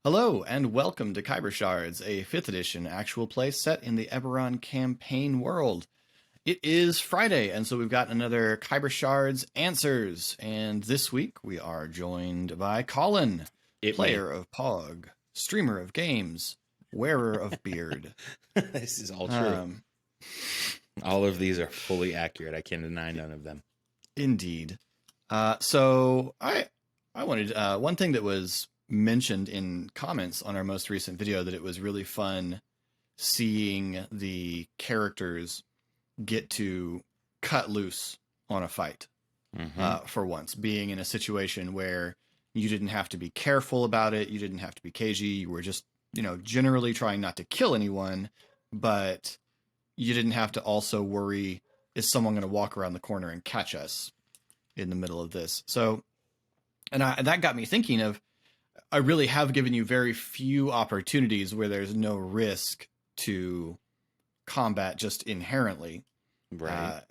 Hello and welcome to Kyber Shards, a 5th edition actual play set in the Eberron campaign world. It is Friday, and so we've got another Kyber Shards Answers, and this week we are joined by Colin, player of Pog, streamer of games, wearer of beard. This is all true. All of these are fully accurate. I can't deny none of them. Indeed. So I wanted one thing that was mentioned in comments on our most recent video, that it was really fun seeing the characters get to cut loose on a fight for once, being in a situation where you didn't have to be careful about it. You didn't have to be cagey. You were just, generally trying not to kill anyone, but you didn't have to also worry, is someone going to walk around the corner and catch us in the middle of this? So, and that got me thinking of, I really have given you very few opportunities where there's no risk to combat just inherently. Right.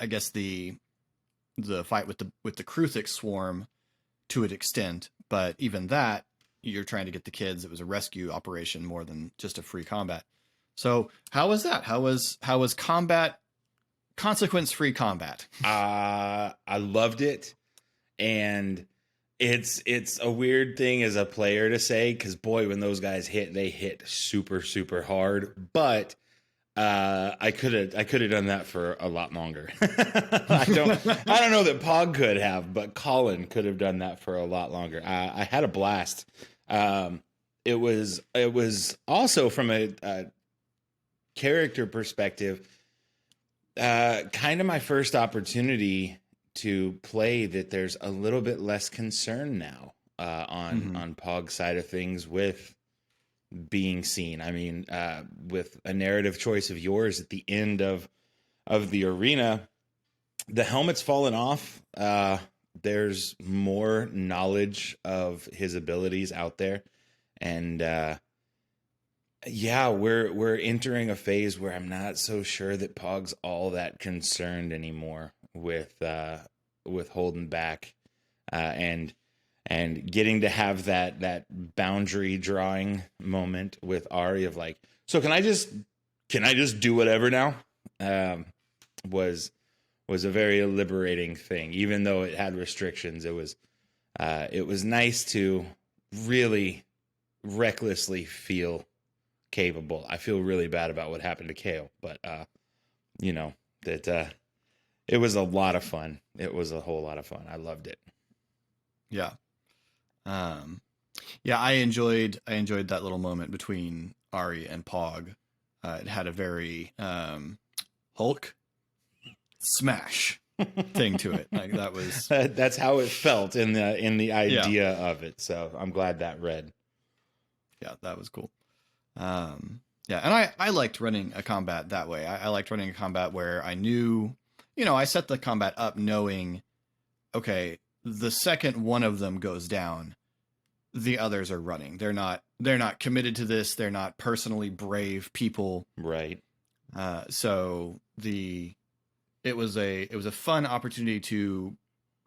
I guess the fight with the Kruthik swarm to an extent, but even that, you're trying to get the kids. It was a rescue operation more than just a free combat. So how was that? How was combat, consequence-free combat? I loved it, and it's a weird thing as a player to say, because boy, when those guys hit, they hit super, super hard. But I could have done that for a lot longer. I don't know that Pog could have, but Colin could have done that for a lot longer. I had a blast. It was also from a character perspective, kind of my first opportunity to play that there's a little bit less concern now on Pog's side of things with being seen. I mean, with a narrative choice of yours at the end of the arena, the helmet's fallen off. There's more knowledge of his abilities out there, and yeah, we're entering a phase where I'm not so sure that Pog's all that concerned anymore with holding back and getting to have that boundary drawing moment with Ari of like, so can I just do whatever now? Was a very liberating thing, even though it had restrictions. It was nice to really recklessly feel capable. I feel really bad about what happened to Kale, but it was a lot of fun. It was a whole lot of fun. I loved it. Yeah. Yeah, I enjoyed that little moment between Ari and Pog. It had a very Hulk smash thing to it. Like that was that's how it felt in the idea of it. So I'm glad that read. Yeah, that was cool. Yeah, and I liked running a combat that way. I liked running a combat where I knew, I set the combat up knowing, okay, the second one of them goes down, the others are running. They're not committed to this. They're not personally brave people. Right. So it was a fun opportunity to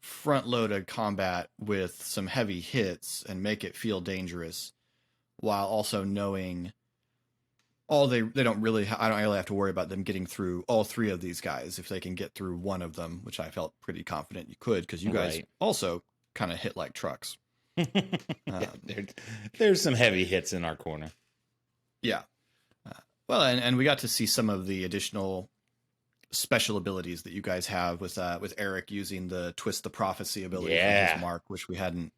front load a combat with some heavy hits and make it feel dangerous, while also knowing I don't really have to worry about them getting through all three of these guys. If they can get through one of them, which I felt pretty confident you could, because you guys also kind of hit like trucks. There's some heavy hits in our corner. Yeah. Well, and we got to see some of the additional special abilities that you guys have with Eric using the twist the prophecy ability from his mark, which we hadn't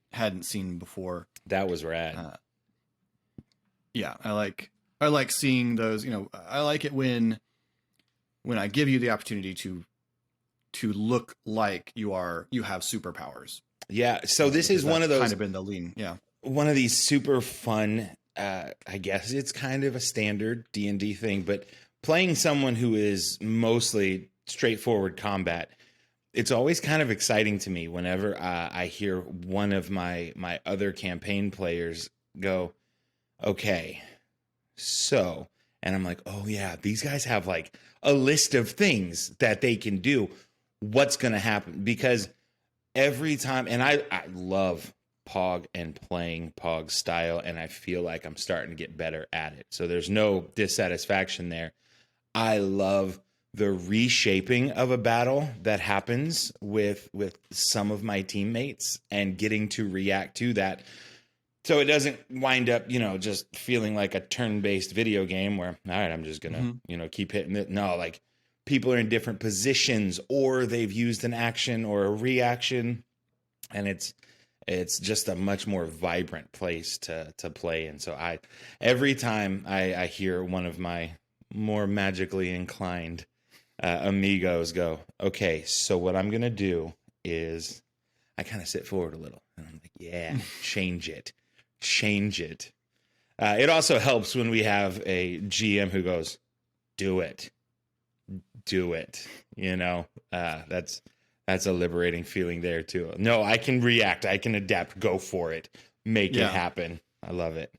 seen before. That was rad. Yeah, I like seeing those. I like it when I give you the opportunity to look like you have superpowers. Yeah. So this is one of those kind of been the lean. Yeah. One of these super fun. I guess it's kind of a standard D&D thing, but playing someone who is mostly straightforward combat, it's always kind of exciting to me whenever I hear one of my other campaign players go, okay, so, and I'm like, oh yeah, these guys have like a list of things that they can do. What's going to happen? Because every time, and I love Pog and playing Pog style, and I feel like I'm starting to get better at it. So there's no dissatisfaction there. I love the reshaping of a battle that happens with some of my teammates and getting to react to that. So it doesn't wind up, just feeling like a turn-based video game where, all right, I'm just going to, keep hitting it. No, like people are in different positions, or they've used an action or a reaction, and it's just a much more vibrant place to play. And so every time I hear one of my more magically inclined amigos go, okay, so what I'm going to do is I kind of sit forward a little and I'm like, yeah, change it. It also helps when we have a GM who goes, do it. That's a liberating feeling there too. No, I can react. I can adapt. Go for it. Make it happen. I love it.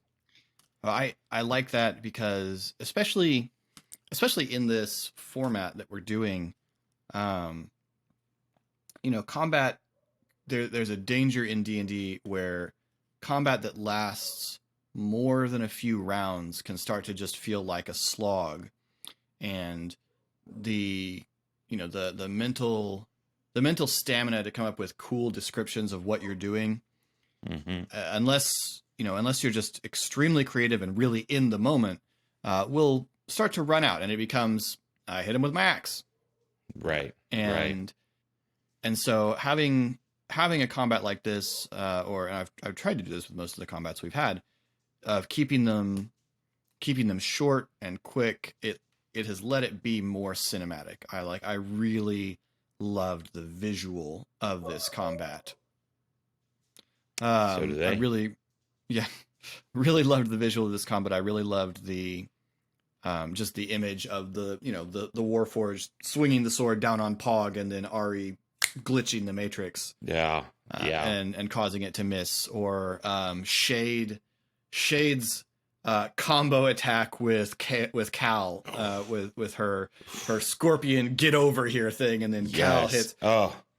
I like that because especially in this format that we're doing, combat, there's a danger in D&D where combat that lasts more than a few rounds can start to just feel like a slog, and the mental stamina to come up with cool descriptions of what you're doing, unless you're just extremely creative and really in the moment, will start to run out, and it becomes, I hit him with my axe. Right. And so having a combat like this, and I've tried to do this with most of the combats we've had, of keeping them short and quick, it has let it be more cinematic. I really loved the visual of this combat. So do they. I really loved the visual of this combat. I really loved the just the image of the Warforged swinging the sword down on Pog, and then Ari glitching the Matrix. And causing it to miss, or Shade's combo attack with Cal, with her scorpion get over here thing, and then Cal hits.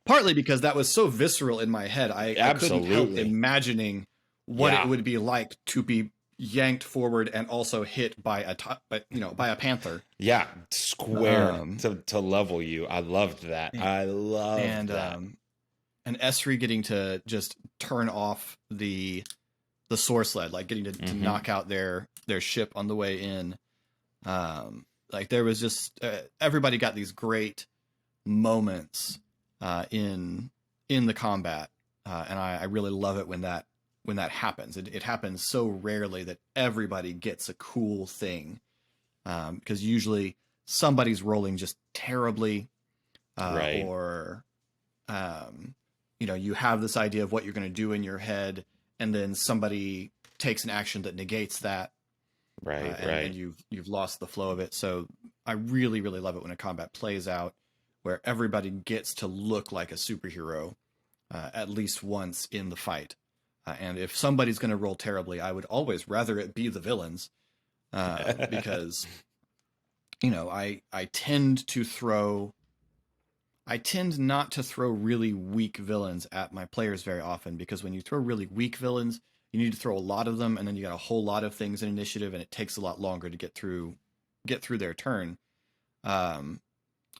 Partly because that was so visceral in my head, I couldn't help imagining what it would be like to be yanked forward and also hit by a panther. Yeah, square to level you. I loved that. I loved that. And Esri getting to just turn off the source sled, like getting to knock out their ship on the way in. Like there was just everybody got these great moments in the combat, and I really love it when that happens. It happens so rarely that everybody gets a cool thing, because usually somebody's rolling just terribly, or you have this idea of what you're going to do in your head, and then somebody takes an action that negates that. And you've lost the flow of it. So I really, really love it when a combat plays out where everybody gets to look like a superhero at least once in the fight. And if somebody's going to roll terribly, I would always rather it be the villains, because I tend not to throw really weak villains at my players very often, because when you throw really weak villains, you need to throw a lot of them, and then you got a whole lot of things in initiative, and it takes a lot longer to get through their turn.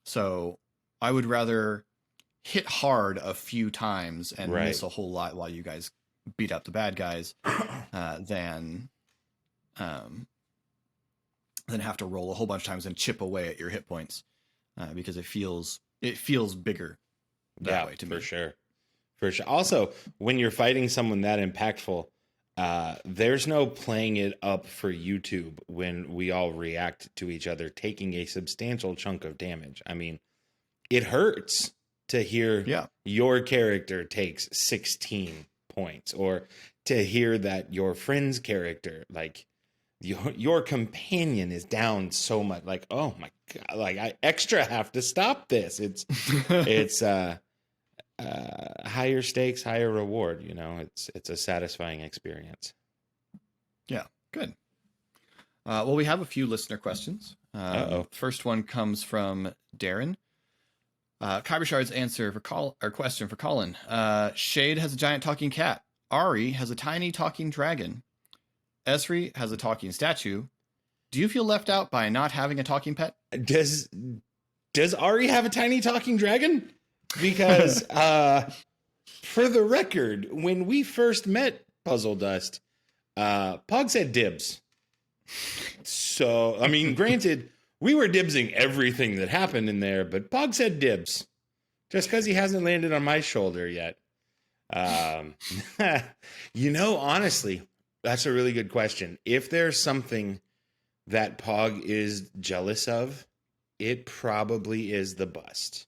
So I would rather hit hard a few times and miss a whole lot while you guys beat up the bad guys, than have to roll a whole bunch of times and chip away at your hit points, because it feels bigger that way to me. For sure. Also, when you're fighting someone that impactful, there's no playing it up for YouTube when we all react to each other taking a substantial chunk of damage. I mean, it hurts to hear your character takes 16 points, or to hear that your friend's character, like your companion, is down so much. Like, oh my God, like I extra have to stop this. It's higher stakes, higher reward. It's a satisfying experience. Yeah, good. Well, we have a few listener questions. First one comes from Darren. Kybershard's answer question for Colin. Shade has a giant talking cat. Ari has a tiny talking dragon. Esri has a talking statue. Do you feel left out by not having a talking pet? Does Ari have a tiny talking dragon? Because for the record, when we first met Puzzle Dust, Pogs had dibs. So, I mean, granted, we were dibsing everything that happened in there, but Pogs had dibs. Just because he hasn't landed on my shoulder yet. Honestly, that's a really good question. If there's something that Pog is jealous of, it probably is the bust.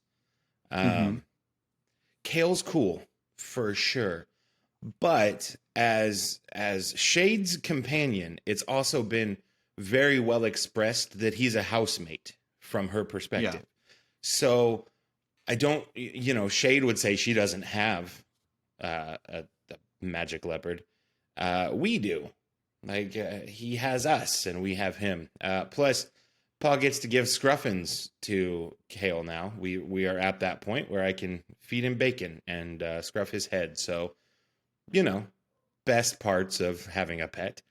Kale's cool, for sure. But as Shade's companion, it's also been very well expressed that he's a housemate from her perspective. Yeah. So I don't, Shade would say she doesn't have a magic leopard. We do. Like, he has us and we have him. Plus, Paul gets to give scruffins to Kale now. We are at that point where I can feed him bacon and scruff his head. So, best parts of having a pet.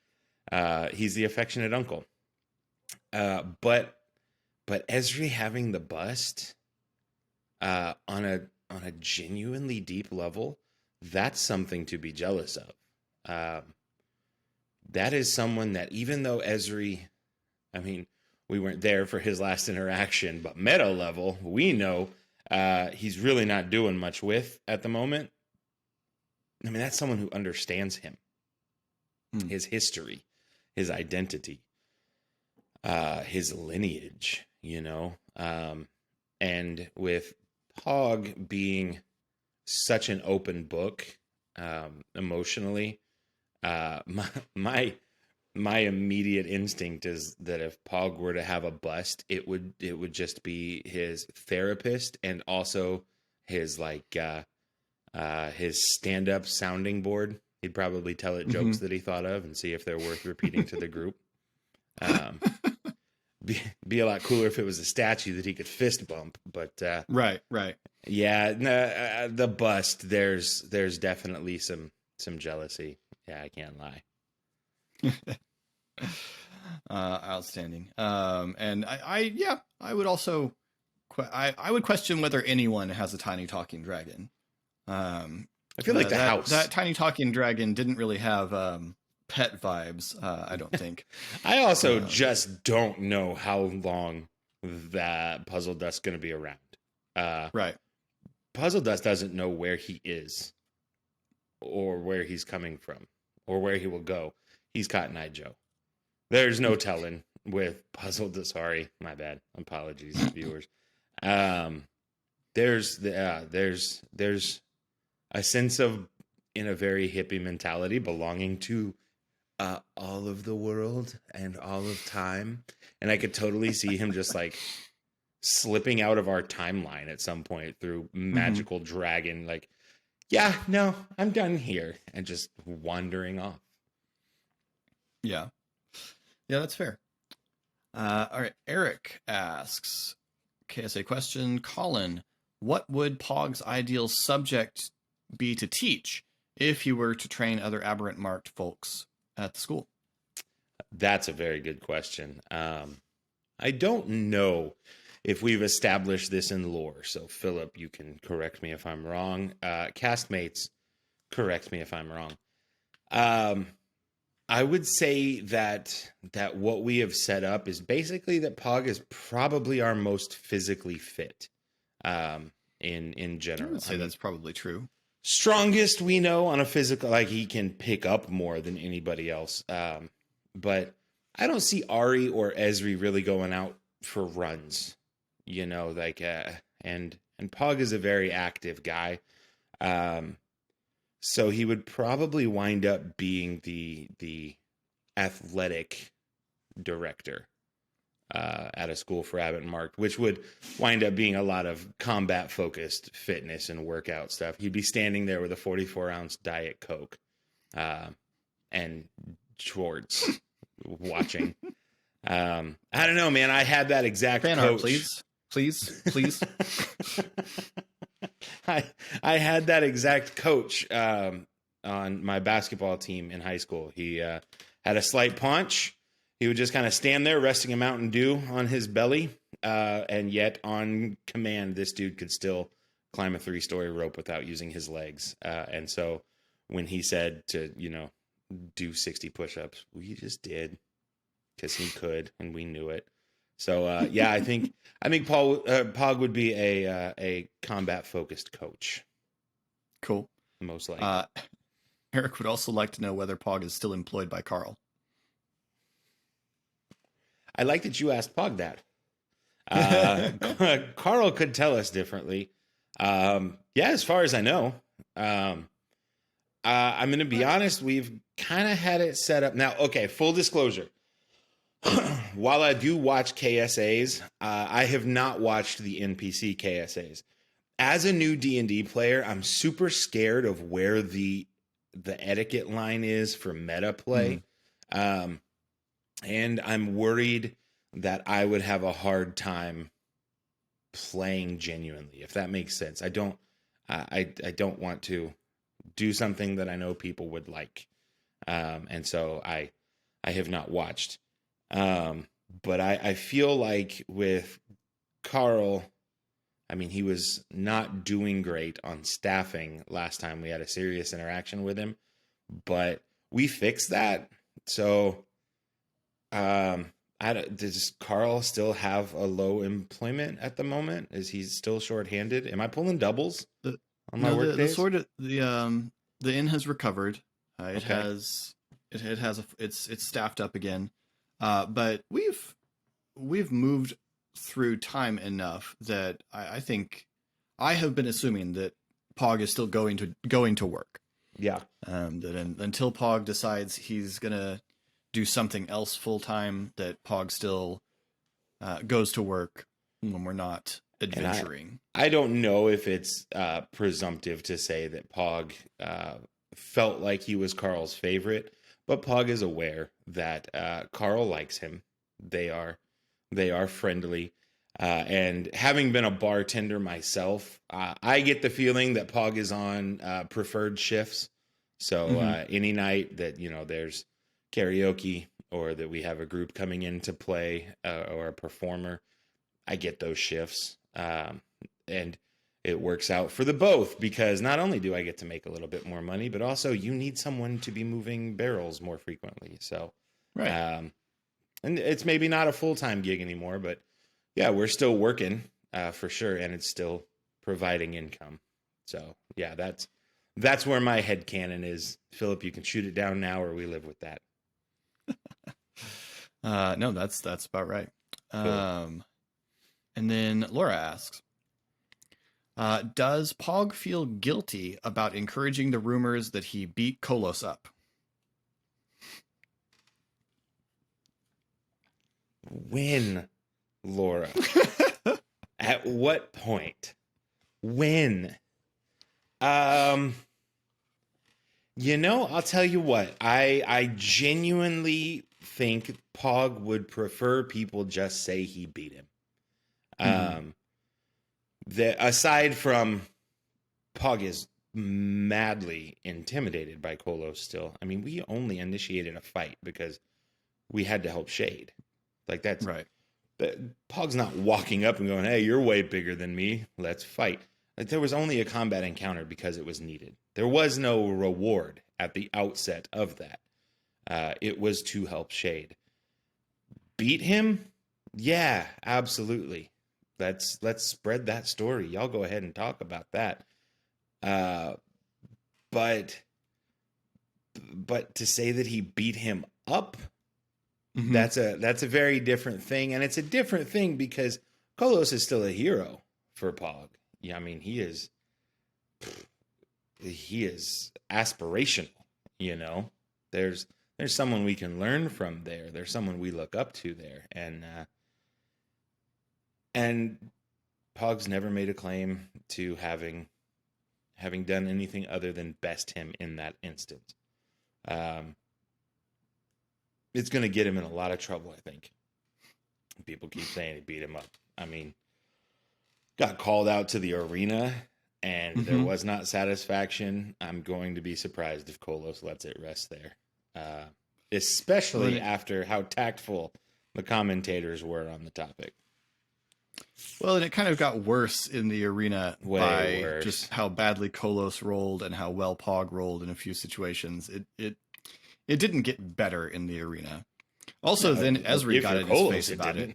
He's the affectionate uncle. But Esri having the bust on a genuinely deep level, that's something to be jealous of. That is someone that, even though Esri, I mean, we weren't there for his last interaction, but meta level, we know he's really not doing much with at the moment. I mean, that's someone who understands him, his history, his identity, his lineage, and with Pog being such an open book emotionally, my immediate instinct is that if Pog were to have a bust, it would just be his therapist and also his his stand-up sounding board. He'd probably tell it jokes that he thought of and see if they're worth repeating to the group. Be a lot cooler if it was a statue that he could fist bump, but right. Yeah, the bust. There's definitely some jealousy. Yeah, I can't lie. Outstanding. And I would also, I would question whether anyone has a tiny talking dragon. I feel like that tiny talking dragon didn't really have pet vibes. I don't think. I also just don't know how long that Puzzle Dust's going to be around. Right. Puzzle Dust doesn't know where he is, or where he's coming from, or where he will go. He's Cotton Eye Joe. There's no telling with Puzzle Dust. Sorry, my bad. Apologies, viewers. There's a sense of, in a very hippie mentality, belonging to all of the world and all of time. And I could totally see him just like slipping out of our timeline at some point through magical dragon. Like, yeah, no, I'm done here. And just wandering off. Yeah, that's fair. All right. Eric asks, KSA question, Colin, what would Pog's ideal subject be to teach if you were to train other aberrant marked folks at the school? That's a very good question. I don't know if we've established this in lore. So Philip, you can correct me if I'm wrong. Castmates, correct me if I'm wrong. I would say that what we have set up is basically that Pog is probably our most physically fit in general. I would say that's probably true. Strongest we know on a physical, like he can pick up more than anybody else. But I don't see Ari or Esri really going out for runs, and Pog is a very active guy. So he would probably wind up being the athletic director at a school for aberrant marked, which would wind up being a lot of combat-focused fitness and workout stuff. He'd be standing there with a 44-ounce Diet Coke and shorts watching. I don't know, man. I had that exact fan coach. art, please. I had that exact coach on my basketball team in high school. He had a slight paunch. He would just kind of stand there resting a Mountain Dew on his belly. And yet on command, this dude could still climb a 3-story rope without using his legs. And so when he said to, do 60 push-ups, we just did because he could, and we knew it. So I think Pog would be a combat-focused coach. Cool. Most likely. Eric would also like to know whether Pog is still employed by Carl. I like that you asked Pog that. Carl could tell us differently. As far as I know. I'm going to be honest. We've kind of had it set up now. Okay, full disclosure. While I do watch KSAs, I have not watched the NPC KSAs. As a new D&D player, I'm super scared of where the etiquette line is for meta play. And I'm worried that I would have a hard time playing genuinely, if that makes sense. I don't want to do something that I know people would like. And so I have not watched. But I feel like with Carl, I mean, he was not doing great on staffing last time we had a serious interaction with him, but we fixed that. So, does Carl still have a low employment at the moment? Is he still shorthanded? Am I pulling doubles on my work days? The inn has recovered. It's staffed up again. But we've moved through time enough that I think I have been assuming that Pog is still going to work. Yeah. Until Pog decides he's gonna do something else full time, that Pog still goes to work when we're not adventuring. I don't know if it's presumptive to say that Pog felt like he was Carl's favorite, but Pog is aware that Carl likes him. They are friendly. And having been a bartender myself, I get the feeling that Pog is on preferred shifts. So any night that, there's karaoke or that we have a group coming in to play or a performer, I get those shifts. And it works out for the both, because not only do I get to make a little bit more money, but also you need someone to be moving barrels more frequently. So, right. And it's maybe not a full-time gig anymore, but yeah, we're still working for sure. And it's still providing income. So yeah, that's where my headcanon is. Philip, you can shoot it down now, or we live with that. No, that's about right. Cool. And then Laura asks, does Pog feel guilty about encouraging the rumors that he beat Kolos up? When, Laura? At what point? When? I'll tell you what. I genuinely think Pog would prefer people just say he beat him. Aside from Pog is madly intimidated by Kolos still. I mean, we only initiated a fight because we had to help Shade. Like, that's right. Pog's not walking up and going, "Hey, you're way bigger than me. Let's fight." Like, there was only a combat encounter because it was needed. There was no reward at the outset of that. It was to help Shade. Beat him? Yeah, absolutely. Let's spread that story. Y'all go ahead and talk about that. But to say that he beat him up, that's a very different thing. And it's a different thing because Kolos is still a hero for Pog. Yeah, I mean, he is aspirational, There's someone we can learn from there. There's someone we look up to there. And Pog's never made a claim to having done anything other than best him in that instance. It's going to get him in a lot of trouble, I think. People keep saying he beat him up. I mean, got called out to the arena and there was not satisfaction. I'm going to be surprised if Kolos lets it rest there, especially after how tactful the commentators were on the topic. Well, and it kind of got worse in the arena just how badly Kolos rolled and how well Pog rolled in a few situations. It didn't get better in the arena. Also, then Esri got in his face about it.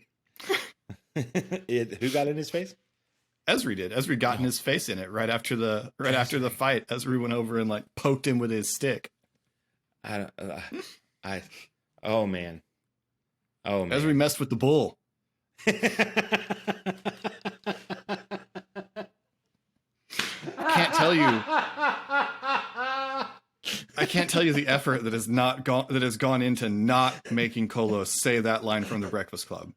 Who got in his face? Esri did. Esri got in his face in it right after the fight. Esri went over and like poked him with his stick. Oh man. Esri messed with the bull. I can't tell you the effort that has gone into not making Kolos say that line from the Breakfast Club.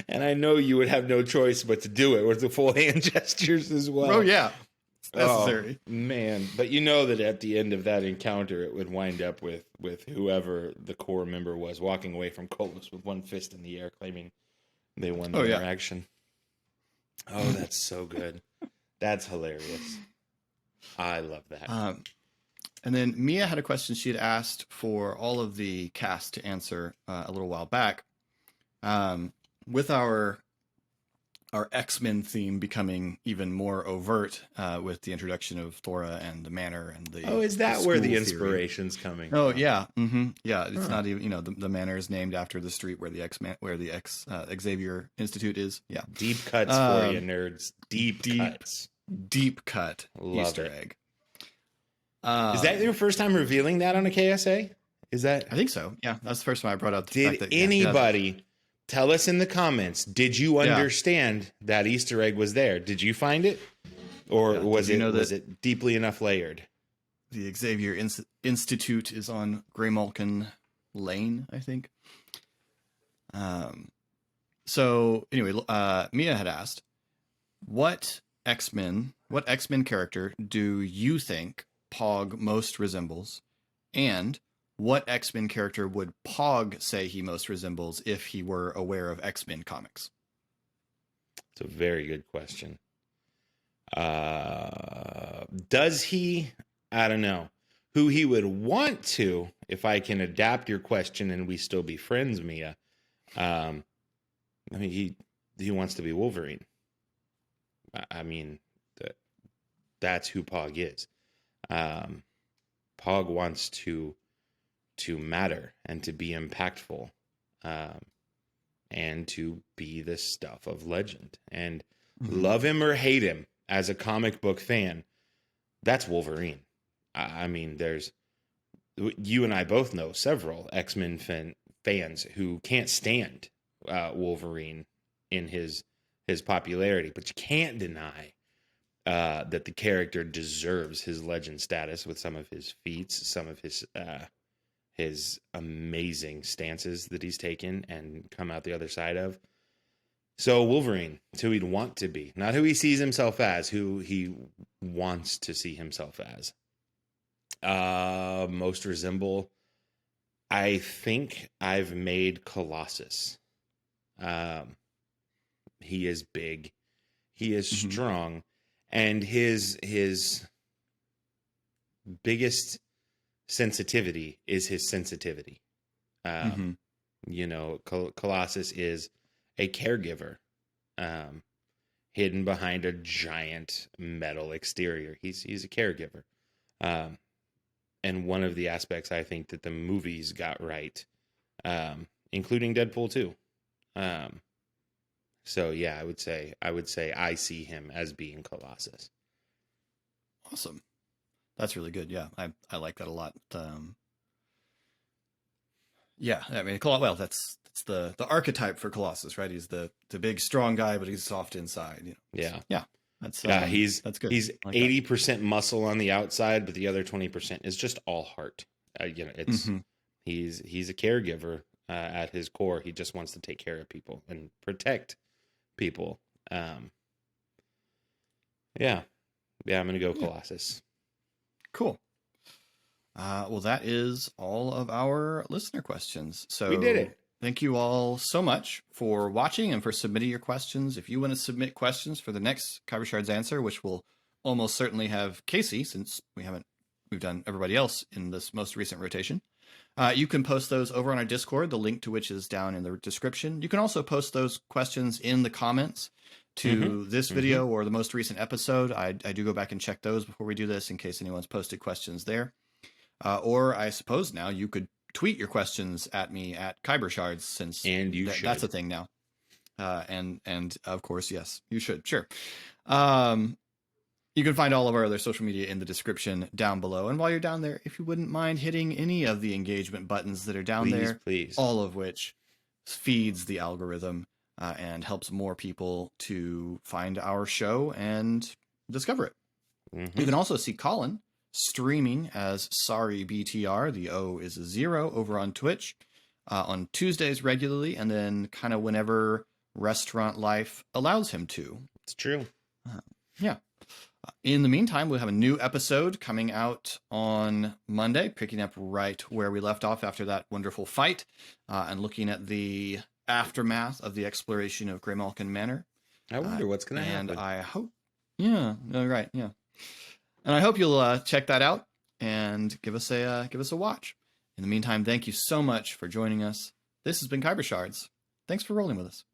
And I know you would have no choice but to do it with the full hand gestures as well. Oh yeah, it's necessary. Oh, man, but you know that at the end of that encounter, it would wind up with whoever the core member was walking away from Kolos with one fist in the air, claiming they won the interaction. Oh, that's so good. That's hilarious. I love that. And then Mia had a question she had asked for all of the cast to answer a little while back. With our XMen theme becoming even more overt with the introduction of Thora and the manor and the is that where the inspiration's coming from? Oh yeah, yeah. It's not even the manor is named after the street where the Xavier Institute is. Yeah, deep cuts for you nerds. Deep cuts. Deep cut Love Easter it. egg. Is that your first time revealing that on a KSA? Is that? I think so. Yeah, that's the first time I brought out. Did anybody tell us in the comments? Did you understand that Easter egg was there? Did you find it, or was it deeply enough layered? The Xavier Institute is on Greymalkin Lane, I think. So anyway, Mia had asked, what X-Men character do you think Pog most resembles? And what X-Men character would Pog say he most resembles if he were aware of X-Men comics? It's a very good question. Does he? I don't know. Who he would want to, if I can adapt your question and we still be friends, Mia. I mean, he wants to be Wolverine. I mean, that's who Pog is. Pog wants to matter and to be impactful, and to be the stuff of legend. And love him or hate him as a comic book fan, that's Wolverine. I mean, you and I both know several X-Men fans who can't stand Wolverine in his popularity, but you can't deny that the character deserves his legend status with some of his feats, some of his amazing stances that he's taken and come out the other side of. So Wolverine, it's who he'd want to be, not who he sees himself as, who he wants to see himself as. Most resemble, I think I've made Colossus. He is big, he is strong, and his biggest sensitivity is his sensitivity. You know, Colossus is a caregiver, hidden behind a giant metal exterior. He's a caregiver. And one of the aspects I think that the movies got right, including Deadpool 2. So yeah, I would say I see him as being Colossus. Awesome. That's really good. Yeah, I like that a lot. Yeah, I mean, well, that's the archetype for Colossus, right? He's the big, strong guy, but he's soft inside. You know? Yeah. That's good. He's 80% muscle on the outside, but the other 20% is just all heart. You know, it's he's a caregiver at his core. He just wants to take care of people and protect people. Yeah, I'm gonna go Colossus. Cool. Well, that is all of our listener questions. So we did it. thank you all so much for watching and for submitting your questions. If you want to submit questions for the next Kyber Shards Answer, which will almost certainly have Casey, since we've done everybody else in this most recent rotation. You can post those over on our Discord, the link to which is down in the description. You can also post those questions in the comments to this video or the most recent episode. I do go back and check those before we do this in case anyone's posted questions there. Or I suppose now you could tweet your questions at me at Kyber Shards, since that's a thing now. And of course, yes, you should. Sure. You can find all of our other social media in the description down below. And while you're down there, if you wouldn't mind hitting any of the engagement buttons that are down there, please. All of which feeds the algorithm and helps more people to find our show and discover it. You can also see Colin streaming as Sorry BTR. The O is a 0 over on Twitch on Tuesdays regularly, and then kind of whenever restaurant life allows him to. It's true. Yeah. In the meantime, we'll have a new episode coming out on Monday, picking up right where we left off after that wonderful fight, and looking at the aftermath of the exploration of Greymalkin Manor. I wonder what's going to happen. And I hope, yeah, right, yeah. And I hope you'll check that out and give us a watch. In the meantime, thank you so much for joining us. This has been Kyber Shards. Thanks for rolling with us.